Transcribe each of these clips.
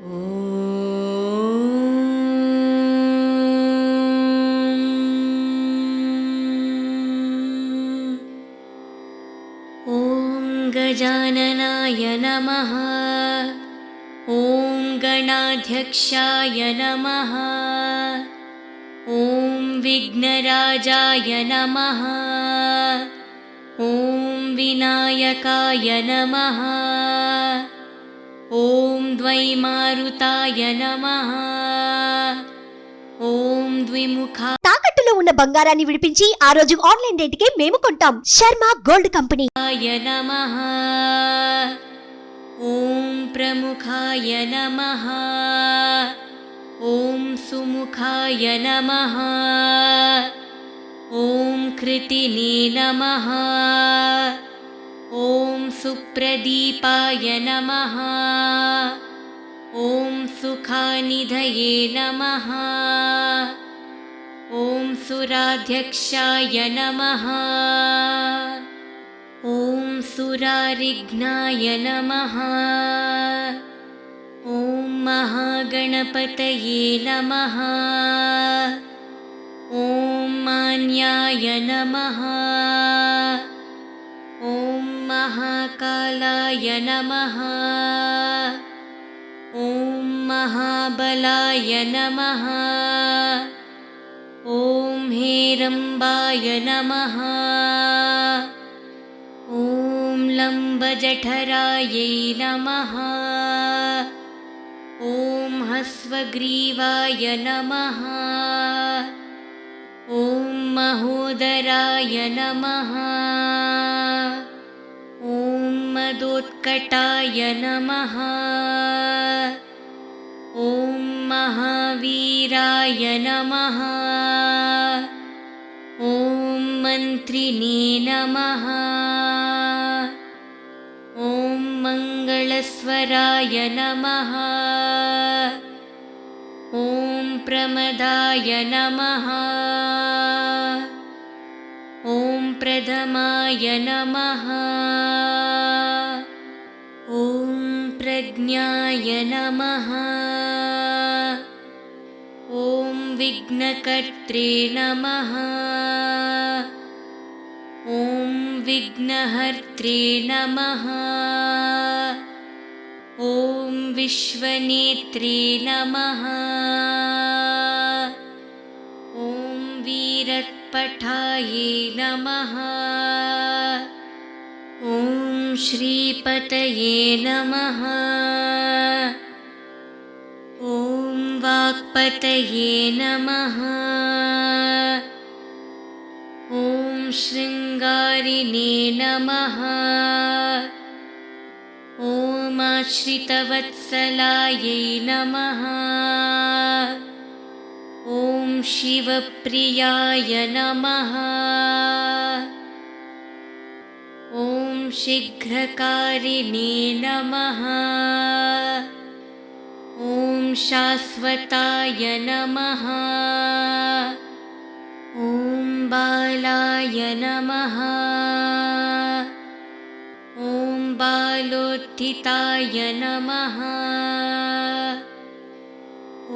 ॐ गजाननाय नमः। ॐ गणाध्यक्षाय नमः। ॐ विघ्नराजाय नमः। ॐ विनायकाय नमः। ॐ द्वैमारुताय नमः। ॐ द्विमुखा తాకట్టులో ఉన్న బంగారాన్ని విడిపించి ఆ రోజు ఆన్లైన్ రేటుకే మేము కొంటాం. Sharma gold company. नमः। ॐ प्रमुखाय नमः। ॐ सुमुखाय नमः। ॐ कृतिने नमः। ॐ सुप्रदीपाय नमः। ॐ सुखानिधये नमः। ॐ सुराध्यक्षाय नमः। ॐ सुरारिघ्नाय नमः। ॐ महागणपतये नमः। ॐ मान्याय नमः। ॐ महाकालाय नमः। ॐ महाबलाय नमः। ॐ हेरम्बाय नमः। ॐ लम्बजठरायै नमः। ॐ हस्वग्रीवाय नमः। ॐ महोदराय नमः। ॐ मदोत्कटाय नमः। ॐ महावीराय नमः। ॐ मन्त्रिणे नमः। ॐ मङ्गलस्वराय नमः। ॐ प्रमदाय नमः। ॐ प्रथमाय नमः। ॐ प्रज्ञाय नमः। ॐ विघ्नकर्त्रे नमः। ॐ विघ्नहर्त्रे नमः। ॐ विश्वनेत्रे नमः। ॐ वीरत्पठाये नमः। ॐ श्रीपतये नमः। ॐ वाक्पतये नमः। ॐ शृङ्गारिणे नमः। ॐ आश्रितवत्सलायै नमः। ॐ शिवप्रियाय नमः। ॐ शीघ्रकारिणे नमः। ॐ शाश्वताय नमः। ॐ बालाय नमः। ॐ बालोत्थिताय नमः।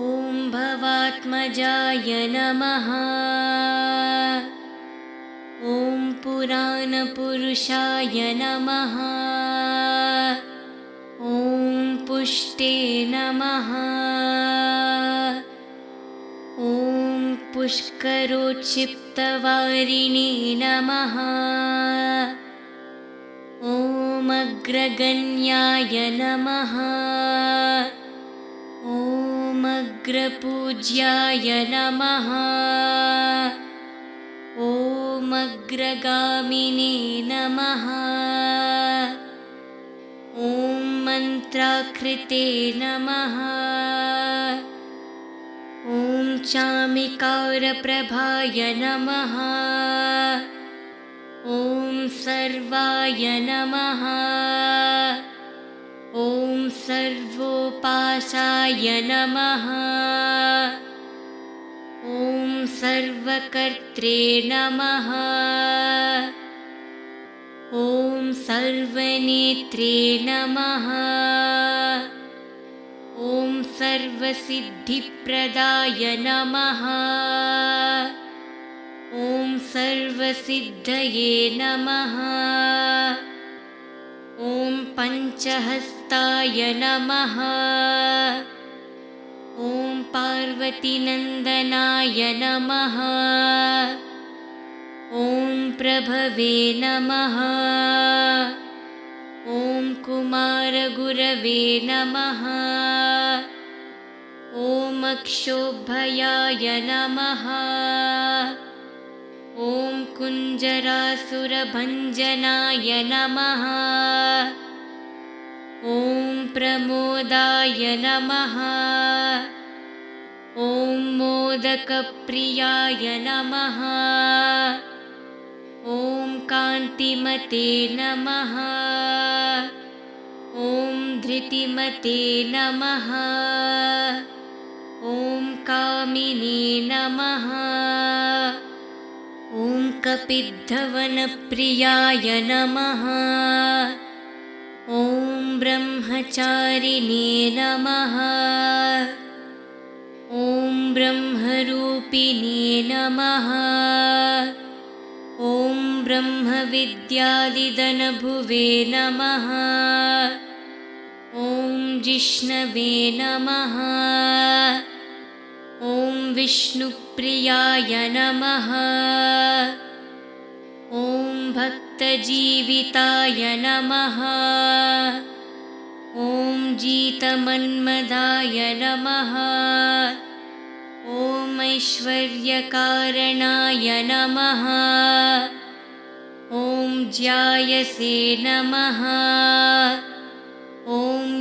ॐ भवात्मजाय नमः। ॐ पुराणपुरुषाय नमः। ॐ पुष्टे नमः। ॐ पुष्करोत्क्षिप्तवारिणे नमः। ॐ अग्रगण्याय नमः। ॐ अग्रपूज्याय नमः। ॐ अग्रगामिने नमः। ॐ मन्त्राकृते नमः। ॐ चामिकारप्रभाय नमः। ॐ सर्वाय नमः। ॐ सर्वोपासाय नमः। ॐ सर्वकर्त्रे नमः। ॐ सर्वनेत्रे नमः। ॐ सर्वसिद्धिप्रदाय नमः। ॐ सर्वसिद्धये नमः। ॐ पञ्चहस्ताय नमः। ॐ पार्वतीनन्दनाय नमः। ॐ प्रभवे नमः। ॐ कुमारगुरवे नमः। ॐ अक्षोभयाय नमः। ॐ कुञ्जरासुरभञ्जनाय नमः। ॐ प्रमोदाय नमः। ॐ मोदकप्रियाय नमः। ॐ कान्तिमते नमः। ॐ धृतिमते नमः। ॐ कामिनी नमः। ॐ कपिद्धवनप्रियाय नमः। ॐ ब्रह्मचारिणे नमः। ॐ ब्रह्मरूपिणे नमः। ॐ ब्रह्मविद्यादिदनभुवे नमः। ॐ जिष्णवे नमः। ॐ विष्णुप्रियाय नमः। ॐ भक्तजीविताय नमः। ॐ जितमन्मदाय नमः। ॐ ऐश्वर्यकारणाय नमः। ॐ ज्यायसे नमः। ॐ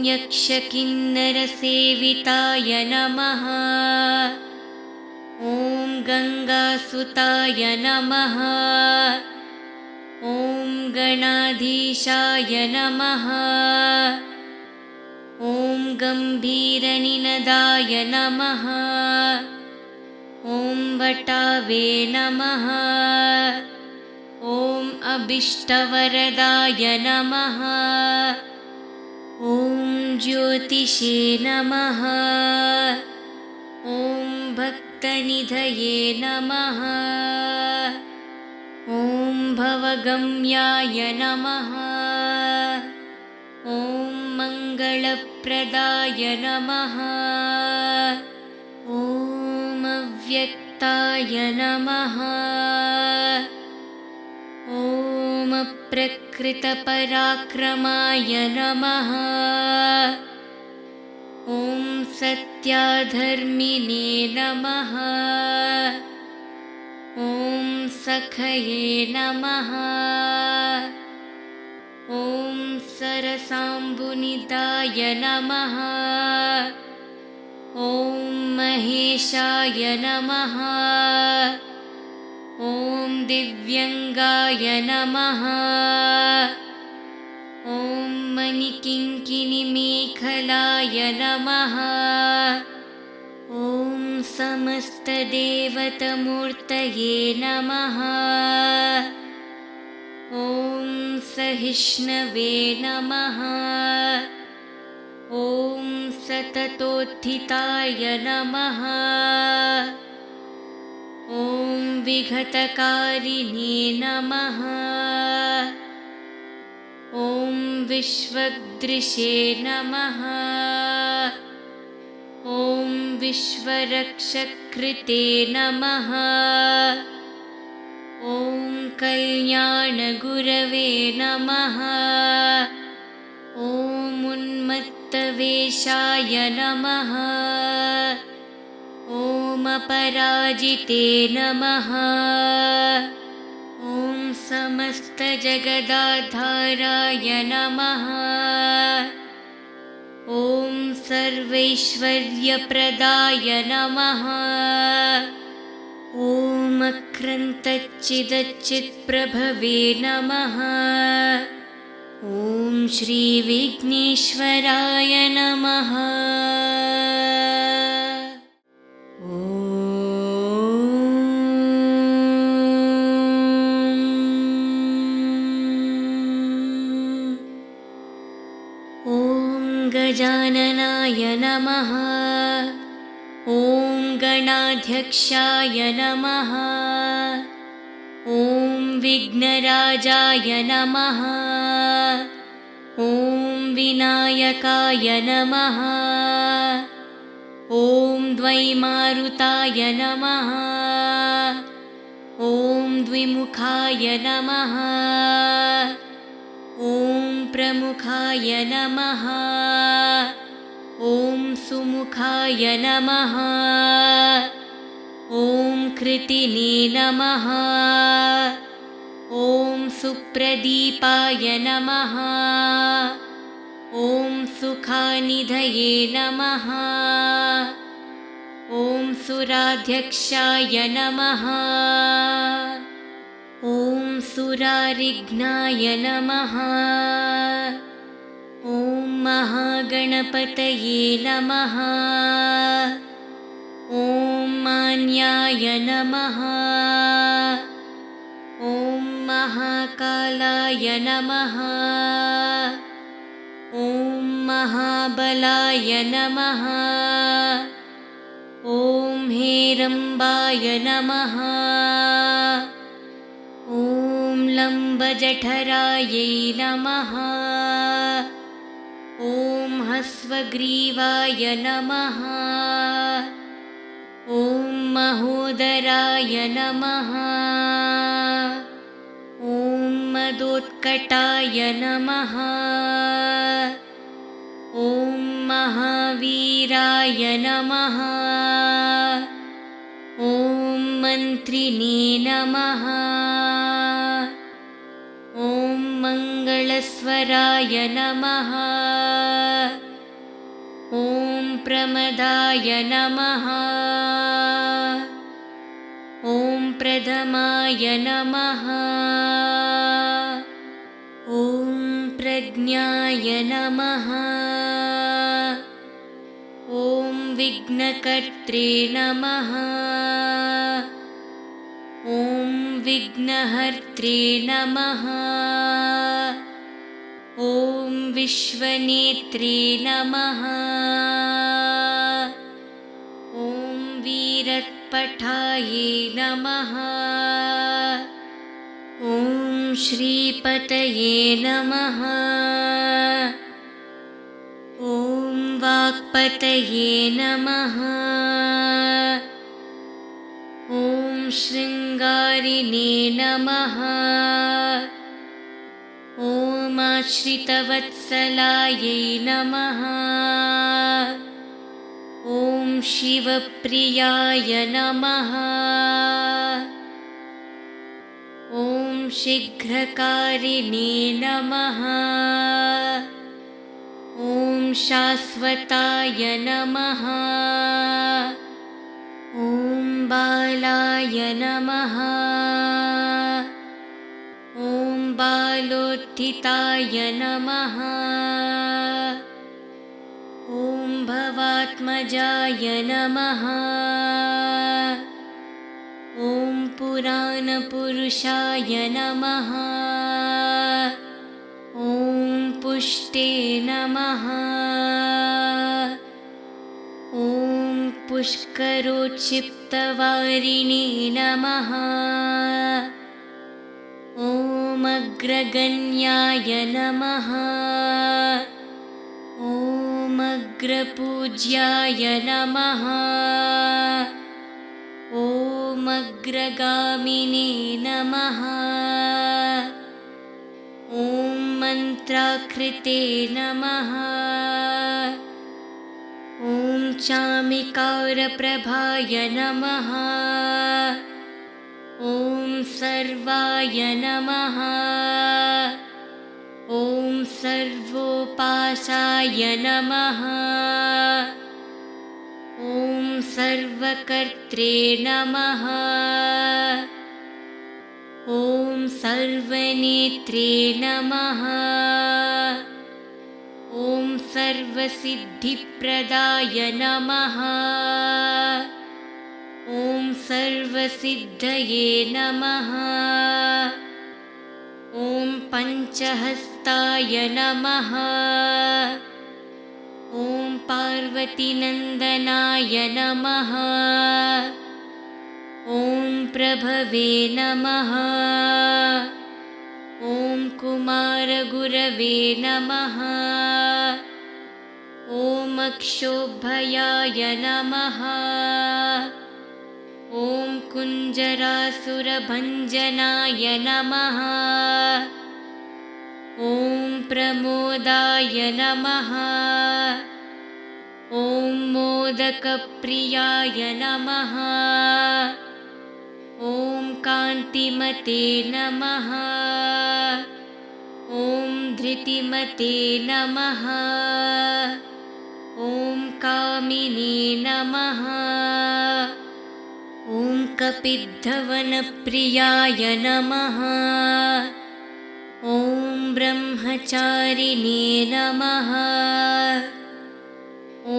यक्षकिन्नरसेविताय नमः। ॐ गङ्गासुताय नमः। ॐ गणाधीशाय नमः। ॐ गम्भीरनिनदाय नमः। ॐ वटावे नमः। ॐ अभीष्टवरदाय नमः। ॐ ज्योतिषे नमः। ॐ भक्तनिधये नमः। ॐ भवगम्याय नमः। ॐ मङ्गलप्रदाय नमः। ॐ अव्यक्ताय नमः। ॐ अप्रकृतपराक्रमाय नमः। ॐ सत्याधर्मिणे नमः। ॐ सखये नमः। ॐ सरसाम्बुनिदाय नमः। ॐ महेशाय नमः। ॐ दिव्यङ्गाय नमः। ॐ मणिकिङ्किणिमेखलाय नमः। ॐ समस्तदेवतमूर्तये नमः। ॐ सहिष्णवे नमः। ॐ सततोत्थिताय नमः। ॐ विघटकारिणे नमः। ॐ विश्वदृशे नमः। ॐ विश्वरक्षकृते नमः। ॐ कल्याणगुरवे नमः। ॐ उन्मत्तवेषाय नमः। ॐ अपराजिते नमः। ॐ समस्तजगदाधाराय नमः। ॐ सर्वैश्वर्यप्रदाय नमः। ॐ अक्रन्तच्चिदच्चित्प्रभवे नमः। ॐ श्रीविघ्नेश्वराय नमः। ॐ गजाननाय नमः। ॐ गणाध्यक्षाय नमः। ॐ विघ्नराजाय नमः। ॐ विनायकाय नमः। ॐ द्वैमारुताय नमः। ॐ द्विमुखाय नमः। ॐ प्रमुखाय नमः। ॐ सुमुखाय नमः। ॐ कृतिने नमः। ॐ सुप्रदीपाय नमः। ॐ सुखानिधये नमः। ॐ सुराध्यक्षाय नमः। ॐ सुरारिघ्नाय नमः। ॐ महागणपतये नमः। ॐ मान्याय नमः। ॐ महाकालाय नमः। ॐ महाबलाय नमः। ॐ हेरम्बाय नमः। ॐ लम्बजठरायै नमः। ॐ हस्वग्रीवाय नमः। ॐ महोदराय नमः। ॐ मदोत्कटाय नमः। ॐ महावीराय नमः। ॐ मन्त्रिणे नमः। ॐ मङ्गलस्वराय नमः। ॐ प्रमदाय नमः। ॐ प्रथमाय नमः। ॐ प्रज्ञाय नमः। ॐ विघ्नकर्त्रे नमः। ॐ विघ्नहर्त्रे नमः। ॐ विश्वनेत्रे नमः। ॐ वीरत्पठाये नमः। ॐ श्रीपतये नमः। ॐ वाक्पतये नमः। ॐ शृङ्गारिणे नमः। ॐ आश्रितवत्सलायै नमः। ॐ शिवप्रियाय नमः। ॐ शीघ्रकारिणे नमः। ॐ शाश्वताय नमः। ॐ बालाय नमः। ॐ बालोत्थिताय नमः। ॐ भवात्मजाय नमः। ॐ पुराणपुरुषाय नमः। ॐ पुष्टे नमः। ॐ पुष्करोत्क्षिप्तवारिणे नमः। ॐ अग्रगण्याय नमः। ॐ अग्रपूज्याय नमः। ॐ अग्रगामिने नमः। ॐ मन्त्राकृते नमः। ॐ चामिकारप्रभाय नमः। ॐ सर्वाय नमः। ॐ सर्वोपासाय नमः। ॐ सर्वकर्त्रे नमः। ॐ सर्वनेत्रे नमः। ॐ सर्वसिद्धिप्रदाय नमः। ॐ सर्वसिद्धये नमः। ॐ पञ्चहस्ताय नमः। ॐ पार्वतीनन्दनाय नमः। ॐ प्रभवे नमः। ॐ कुमारगुरवे नमः। ॐ अक्षोभयाय नमः। ॐ कुञ्जरासुरभञ्जनाय नमः। ॐ प्रमोदाय नमः। ॐ मोदकप्रियाय नमः। ॐ कान्तिमते नमः। ॐ धृतिमते नमः। ॐ कामिने नमः। ॐ कपिद्धवनप्रियाय नमः। ॐ ब्रह्मचारिणे नमः। ॐ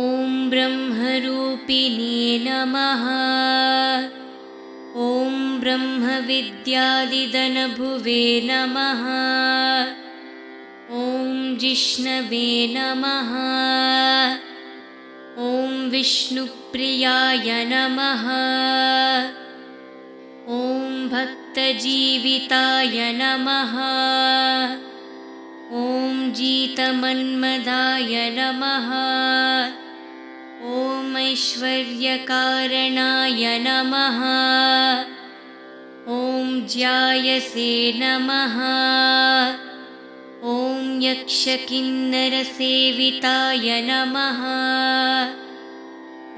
ब्रह्मरूपिणे नमः। ॐ ब्रह्मविद्यादिदनभुवे नमः। ॐ जिष्णवे नमः। ॐ विष्णुप्रियाय नमः। ॐ भक्तजीविताय नमः। ॐ जितमन्मदाय नमः। ॐ ऐश्वर्यकारणाय नमः। ॐ ज्यायसे नमः। ॐ यक्षकिन्नरसेविताय नमः।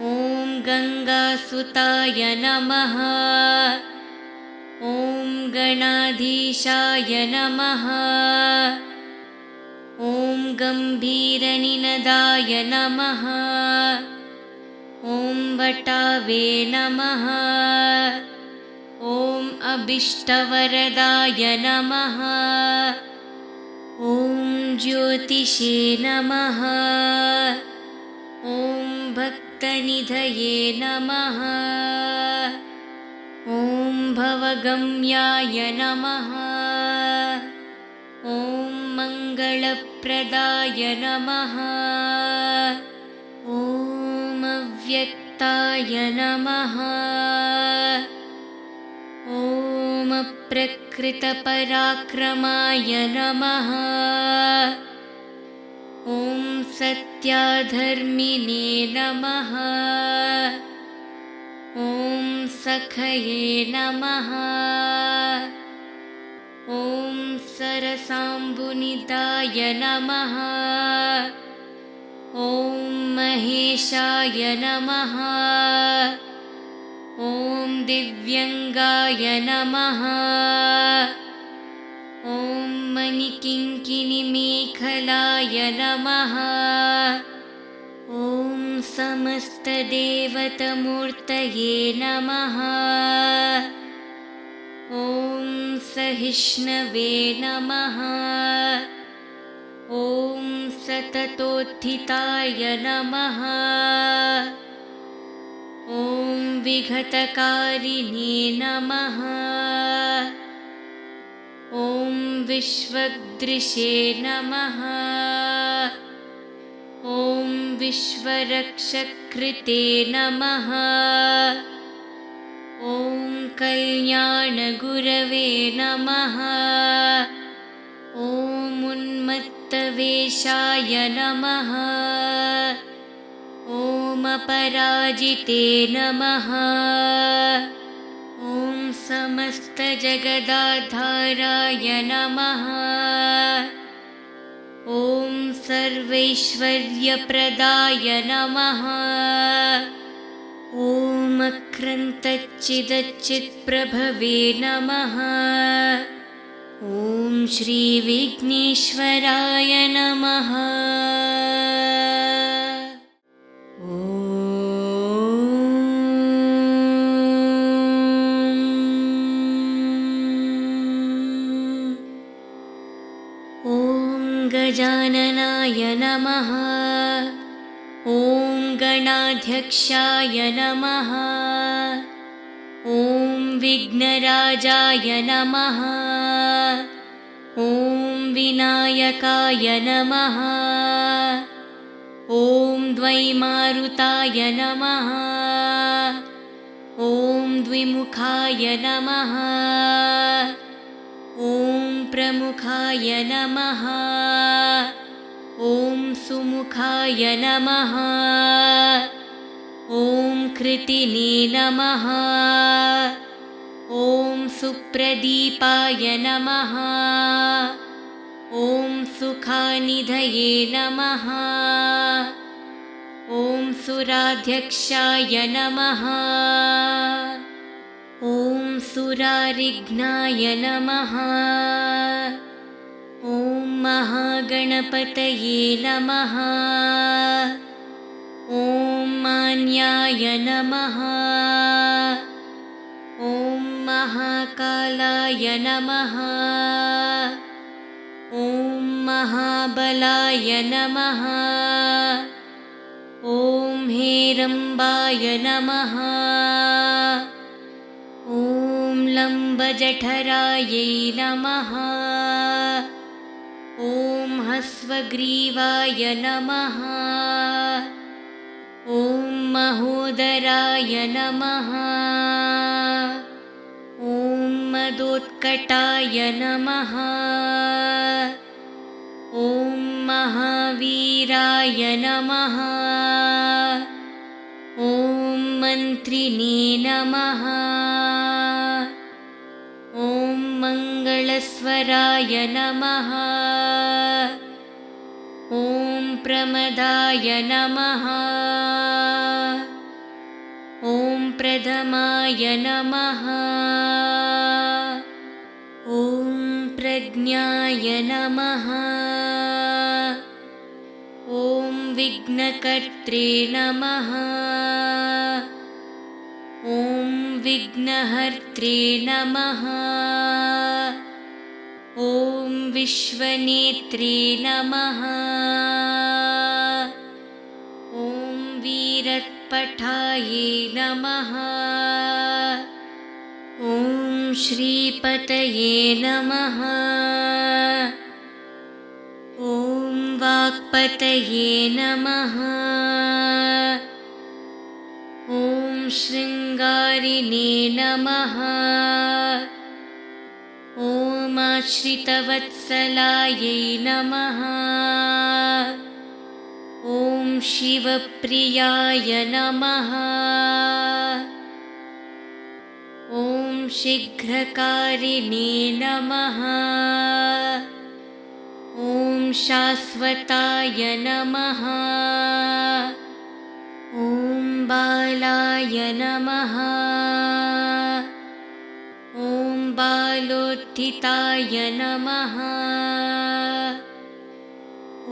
ॐ गङ्गासुताय नमः। ॐ गणाधीशाय नमः। ॐ गम्भीरनिनदाय नमः। ॐ वटावे नमः। ॐ अभीष्टवरदाय नमः। ॐ ज्योतिषे नमः। ॐ भक्तनिधये नमः। ॐ भवगम्याय नमः। ॐ मङ्गलप्रदाय नमः। ॐ अव्यक्ताय नमः। ॐ अप्रकृतपराक्रमाय नमः। ॐ सत्याधर्मिणे नमः। ॐ सखये नमः। ॐ सरसाम्बुनिदाय नमः। ॐ महेशाय नमः। ॐ दिव्यङ्गाय नमः। ॐ मणिकिङ्किणिमेखलाय नमः। ॐ समस्तदेवतमूर्तये नमः। ॐ सहिष्णवे नमः। ॐ सततोत्थिताय नमः। ॐ विघटकारिणे नमः। ॐ विश्वदृशे नमः। ॐ विश्वरक्षकृते नमः। ॐ कल्याणगुरवे नमः। ॐ उन्मत्तवेषाय नमः। ॐ अपराजिते नमः। ॐ समस्तजगदाधाराय नमः। ॐ सर्वैश्वर्यप्रदाय नमः। ॐ अक्रन्तच्चिदच्चित्प्रभवे नमः। ॐ श्रीविघ्नेश्वराय नमः। ॐ गजाननाय नमः। ॐ गणाध्यक्षाय नमः। ॐ विघ्नराजाय नमः। ॐ विनायकाय नमः। ॐ द्वैमारुताय नमः। ॐ द्विमुखाय नमः। ॐ प्रमुखाय नमः। ॐ सुमुखाय नमः। ॐ कृतिने नमः। ॐ सुप्रदीपाय नमः। ॐ सुखानिधये नमः। ॐ सुराध्यक्षाय नमः। ॐ सुरारिघ्नाय नमः। ॐ महागणपतये नमः। ॐ मान्याय नमः। ॐ महाकालाय नमः। ॐ महाबलाय नमः। ॐ हेरम्बाय नमः। ॐ लम्बजठरायै नमः। ॐ हस्वग्रीवाय नमः। ॐ महोदराय नमः। ॐ मदोत्कटाय नमः। ॐ महावीराय नमः। ॐ मन्त्रिणे नमः। ॐ मङ्गलस्वराय नमः। ॐ प्रमदाय नमः। ॐ प्रथमाय नमः। ॐ प्रज्ञाय नमः। ॐ विघ्नकर्त्रे नमः। ॐ विघ्नहर्त्रे नमः। ॐ विश्वनेत्रे नमः। ॐ वीरत्पठाये नमः। ॐ श्रीपतये नमः। ॐ वाक्पतये नमः। ॐ शृङ्गारिणे नमः। ॐ आश्रितवत्सलायै नमः। ॐ शिवप्रियाय नमः। ॐ शीघ्रकारिणे नमः। ॐ शाश्वताय नमः। ॐ बालाय नमः। ॐ बालोत्थिताय नमः।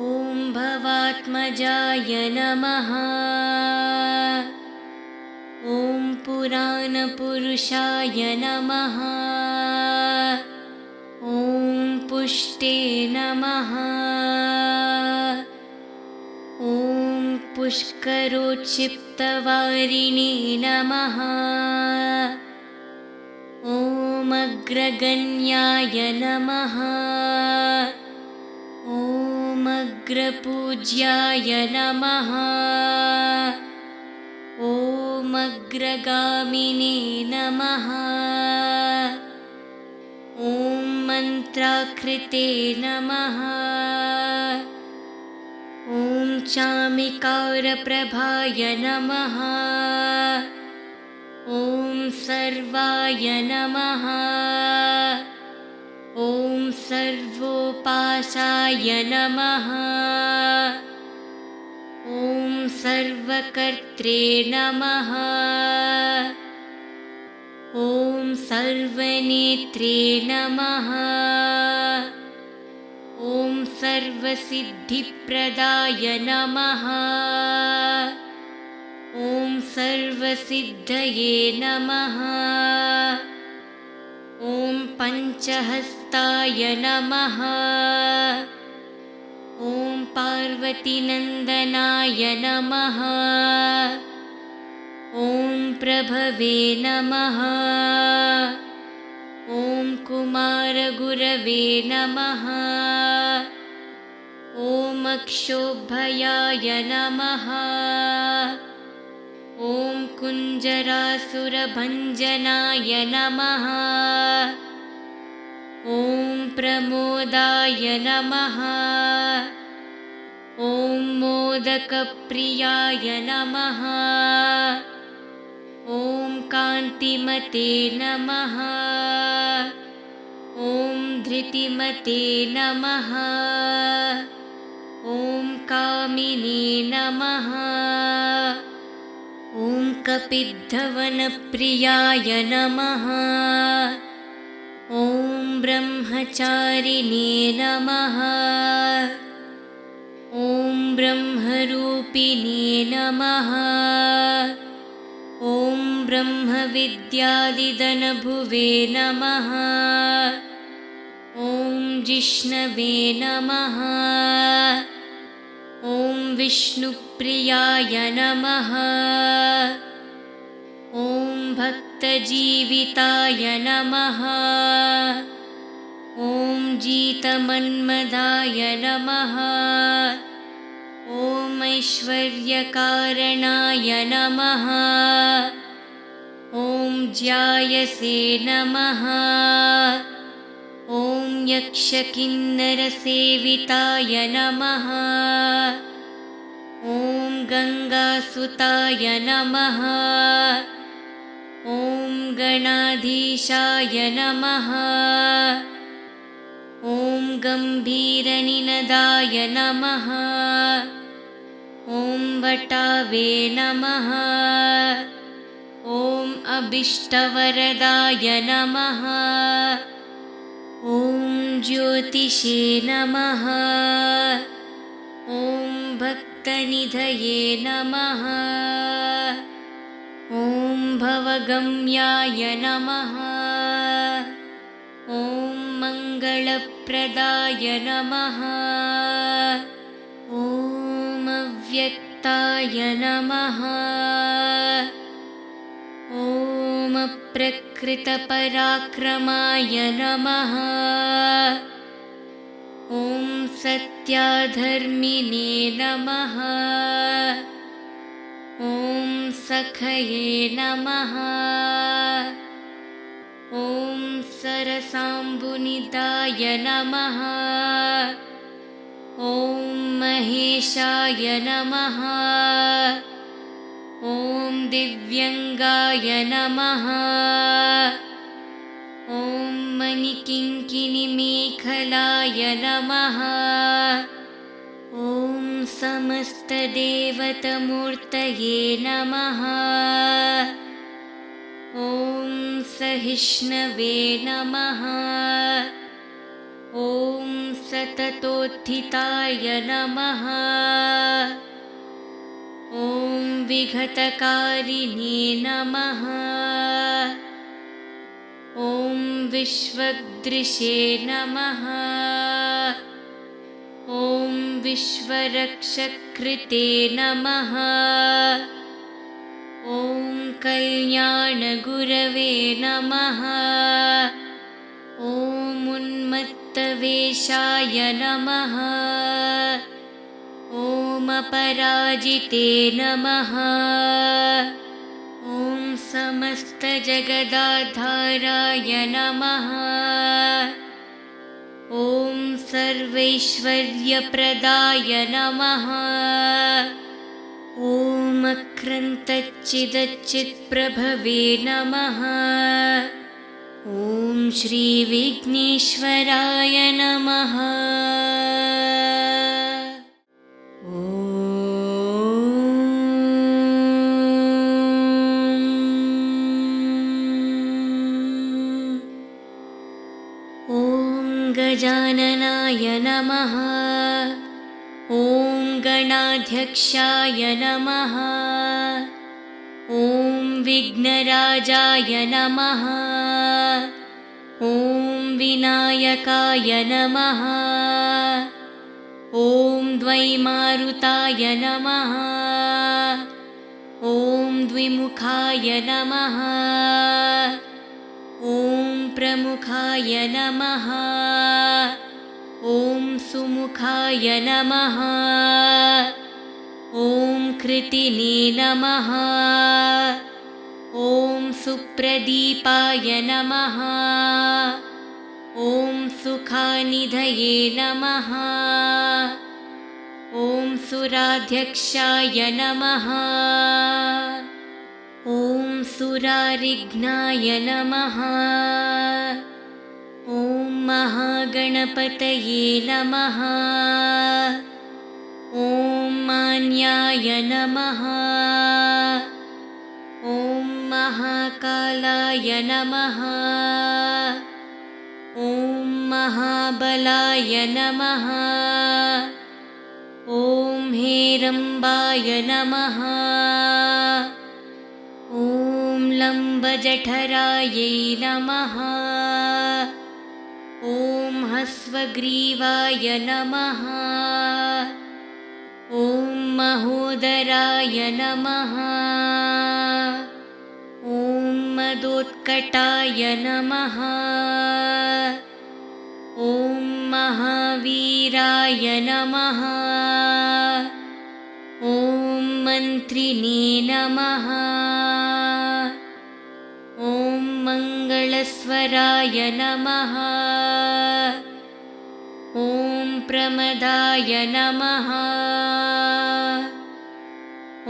ॐ भवात्मजाय नमः। ॐ पुराणपुरुषाय नमः। ॐ पुष्टे नमः। ॐ पुष्करोत्क्षिप्तवारिणे नमः। ॐ अग्रगण्याय नमः। ॐ अग्रपूज्याय नमः। ॐ अग्रगामिने नमः। ॐ मन्त्राकृते नमः। ॐ चामिकारप्रभाय नमः। ॐ सर्वाय नमः। ॐ सर्वोपासाय नमः। ॐ सर्वकर्त्रे नमः। ॐ सर्वनेत्रे नमः। ॐ सर्वसिद्धिप्रदाय नमः। ॐ सर्वसिद्धये नमः। ॐ पञ्चहस्ताय नमः। ॐ पार्वतीनन्दनाय नमः। ॐ प्रभवे नमः। ॐ कुमारगुरवे नमः। ॐ अक्षोभयाय नमः। ॐ कुञ्जरासुरभञ्जनाय नमः। ॐ प्रमोदाय नमः। ॐ मोदकप्रियाय नमः। ॐ कान्तिमते नमः। ॐ धृतिमते नमः। ॐ कामिने नमः। ॐ कपिद्धवनप्रियाय नमः। ॐ ब्रह्मचारिणे नमः। ॐ ब्रह्मरूपिणे नमः। ॐ ब्रह्मविद्यादिदनभुवे नमः। ॐ जिष्णवे नमः। ॐ विष्णुप्रियाय नमः। ॐ भक्तजीविताय नमः। ॐ जितमन्मदाय नमः। ॐ ऐश्वर्यकारणाय नमः। ॐ ज्यायसे नमः। ॐ यक्षकिन्नरसेविताय नमः। ॐ गङ्गासुताय नमः। ॐ गणाधीशाय नमः। ॐ गम्भीरनिनदाय नमः। ॐ वटावे नमः। ॐ अभीष्टवरदाय नमः। ॐ ज्योतिषे नमः। ॐ भक्तनिधये नमः। ॐ भवगम्याय नमः। ॐ मङ्गलप्रदाय नमः। ॐ अव्यक्ताय नमः। ॐ अप्रकृतपराक्रमाय नमः। ॐ सत्याधर्मिणे नमः। ॐ सखये नमः। ॐ सरसाम्बुनिदाय नमः। ॐ महेशाय नमः। ॐ दिव्यङ्गाय नमः। ॐ मणिकिङ्किणिमेखलाय नमः। ॐ समस्तदेवतमूर्तये नमः। ॐ सहिष्णवे नमः। ॐ सततोत्थिताय नमः। ॐ विघतकारिणे नमः। ॐ विश्वदृशे नमः। ॐ विश्वरक्षकृते नमः। ॐ कल्याणगुरवे नमः। ॐ उन्मत्तवेषाय नमः। ॐ अपराजिते नमः। ॐ समस्तजगदाधाराय नमः। ॐ सर्वैश्वर्यप्रदाय नमः। ॐ अक्रन्तच्चिदच्चित्प्रभवे नमः। ॐ श्रीविघ्नेश्वराय नमः। गजाननाय नमः। ॐ गणाध्यक्षाय नमः। ॐ विघ्नराजाय नमः। ॐ विनायकाय नमः। ॐ द्वैमारुताय नमः। ॐ द्विमुखाय नमः। ॐ प्रमुखाय नमः। ॐ सुमुखाय नमः। ॐ कृतिने नमः। ॐ सुप्रदीपाय नमः। ॐ सुखानिधये नमः। ॐ सुराध्यक्षाय नमः। ॐ सुरारिघ्नाय नमः। ॐ महागणपतये नमः। ॐ मान्याय नमः। ॐ महाकालाय नमः। ॐ महाबलाय नमः। ॐ हेरम्बाय नमः। ॐ लम्बजठरायै नमः। ॐ हस्वग्रीवाय नमः। ॐ महोदराय नमः। ॐ मदोत्कटाय नमः। ॐ महावीराय नमः। ॐ मन्त्रिणे नमः। ॐ मङ्गलस्वराय नमः। ॐ प्रमदाय नमः।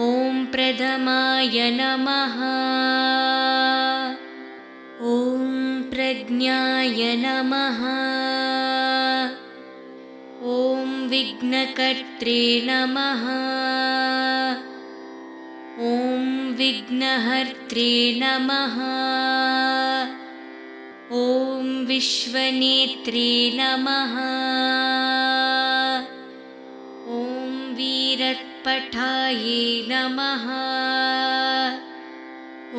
ॐ प्रथमाय नमः। ॐ प्रज्ञाय नमः। ॐ विघ्नकर्त्रे नमः। ॐ विघ्नहर्त्रे नमः। ॐ विश्वनेत्रे नमः। ॐ वीरत्पठाये नमः।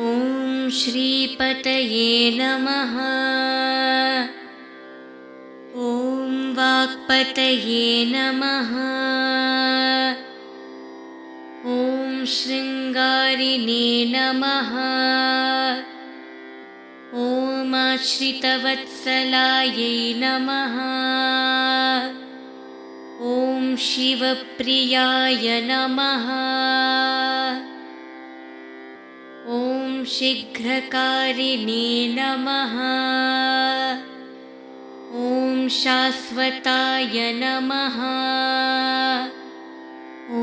ॐ श्रीपतये नमः। ॐ वाक्पतये नमः। ॐ शृङ्गारिणे नमः। ॐ आश्रितवत्सलायै नमः। ॐ शिवप्रियाय नमः। ॐ शीघ्रकारिणे नमः। ॐ शाश्वताय नमः। ॐ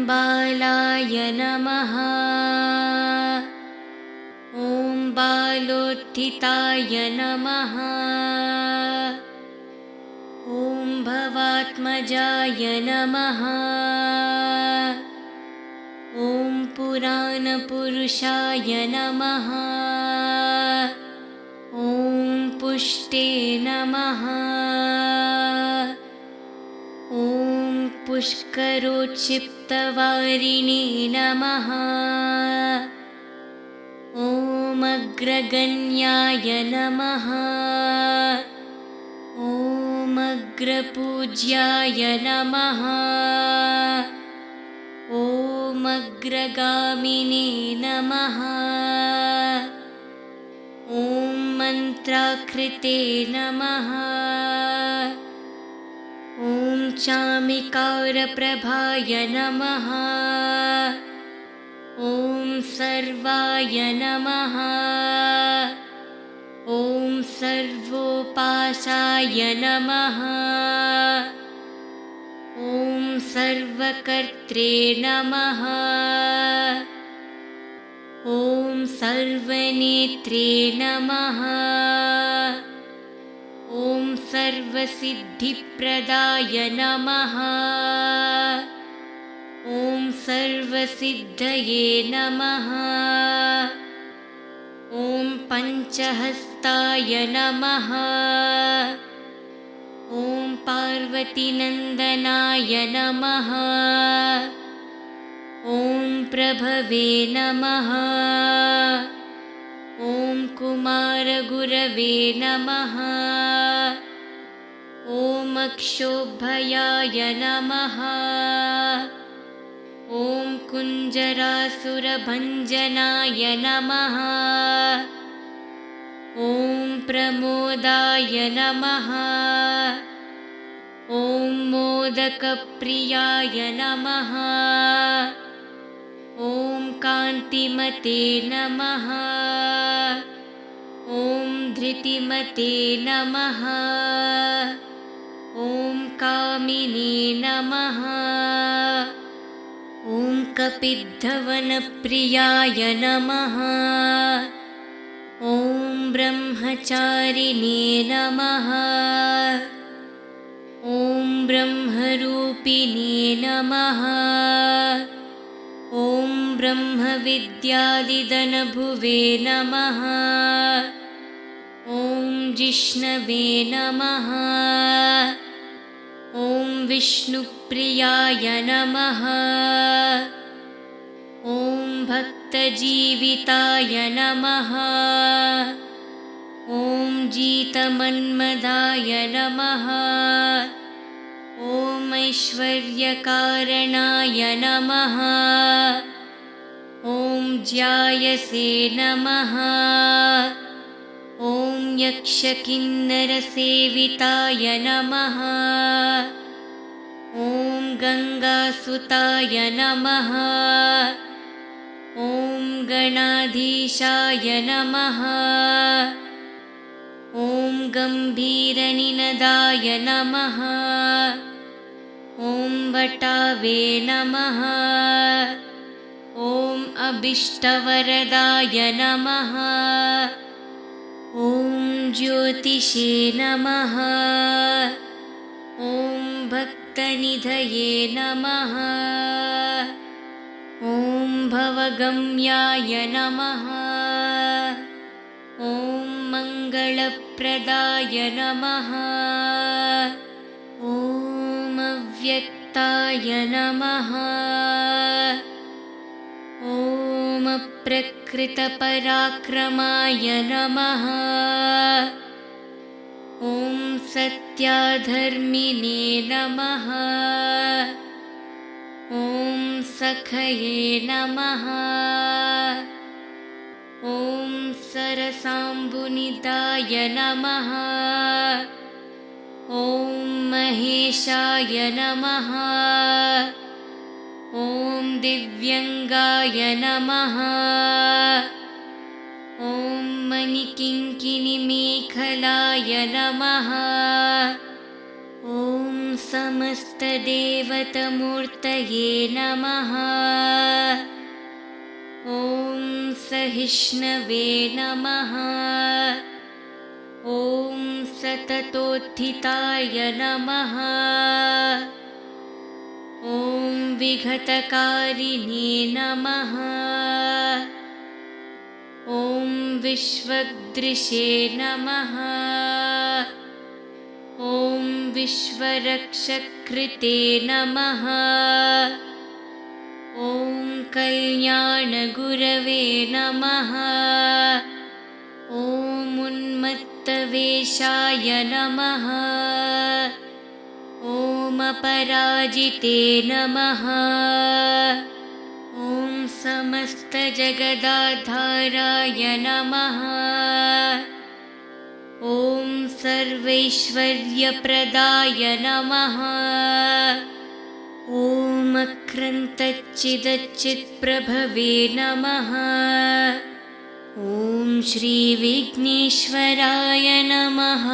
बालाय नमः। ॐ बालोत्थिताय नमः। ॐ भवात्मजाय नमः। ॐ पुराणपुरुषाय नमः। ॐ पुष्टे नमः। ॐ पुष्करोत्क्षिप्तवारिणे नमः। ॐ अग्रगण्याय नमः। ॐ अग्रपूज्याय नमः। ॐ अग्रगामिने नमः। ॐ मन्त्राकृते नमः। ॐ चामिकारप्रभाय नमः। ॐ सर्वाय नमः। ॐ सर्वोपासाय नमः। ॐ सर्वकर्त्रे नमः। ॐ सर्वनेत्रे नमः। ॐ सर्वसिद्धिप्रदाय नमः। ॐ सर्वसिद्धये नमः। ॐ पञ्चहस्ताय नमः। ॐ पार्वतीनन्दनाय नमः। ॐ प्रभवे नमः। ॐ कुमारगुरवे नमः। ॐ अक्षोभयाय नमः। ॐ कुञ्जरासुरभञ्जनाय नमः। ॐ प्रमोदाय नमः। ॐ मोदकप्रियाय नमः। ॐ कान्तिमते नमः। ॐ धृतिमते नमः। ॐ कामिने नमः। ॐ कपिद्धवनप्रियाय नमः। ॐ ब्रह्मचारिणे नमः। ॐ ब्रह्मरूपिणे नमः। ॐ ब्रह्मविद्यादिदनभुवे नमः। ॐ जिष्णवे नमः। ॐ विष्णुप्रियाय नमः। ॐ भक्तजीविताय नमः। ॐ जितमन्मदाय नमः। ॐ ऐश्वर्यकारणाय नमः। ॐ ज्यायसे नमः। ॐ यक्षकिन्नरसेविताय नमः। ॐ गङ्गासुताय नमः। ॐ गणाधीशाय नमः। ॐ गम्भीरनिनदाय नमः। ॐ वटावे नमः। ॐ अभीष्टवरदाय नमः। ॐ ज्योतिषे नमः। ॐ भक्तनिधये नमः। ॐ भवगम्याय नमः। ॐ मङ्गलप्रदाय नमः। ॐ अव्यक्ताय नमः। ॐ अप्रकृतपराक्रमाय नमः। ॐ सत्याधर्मिणे नमः। ॐ सखये नमः। ॐ सरसाम्बुनिदाय नमः। ॐ महेशाय नमः। ॐ दिव्यङ्गाय नमः। ॐ मणिकिङ्किणिमेखलाय नमः। ॐ समस्तदेवतमूर्तये नमः। ॐ सहिष्णवे नमः। ॐ सततोत्थिताय नमः। ॐ विघटकारिणे नमः। ॐ विश्वदृशे नमः। ॐ विश्वरक्षकृते नमः। ॐ कल्याणगुरवे नमः। ॐ उन्मत्तवेषाय नमः। ॐ अपराजिते नमः। ॐ समस्तजगदाधाराय नमः। ॐ सर्वैश्वर्यप्रदाय नमः। ॐ अक्रन्तच्चिदच्चित्प्रभवे नमः। ॐ श्रीविघ्नेश्वराय नमः।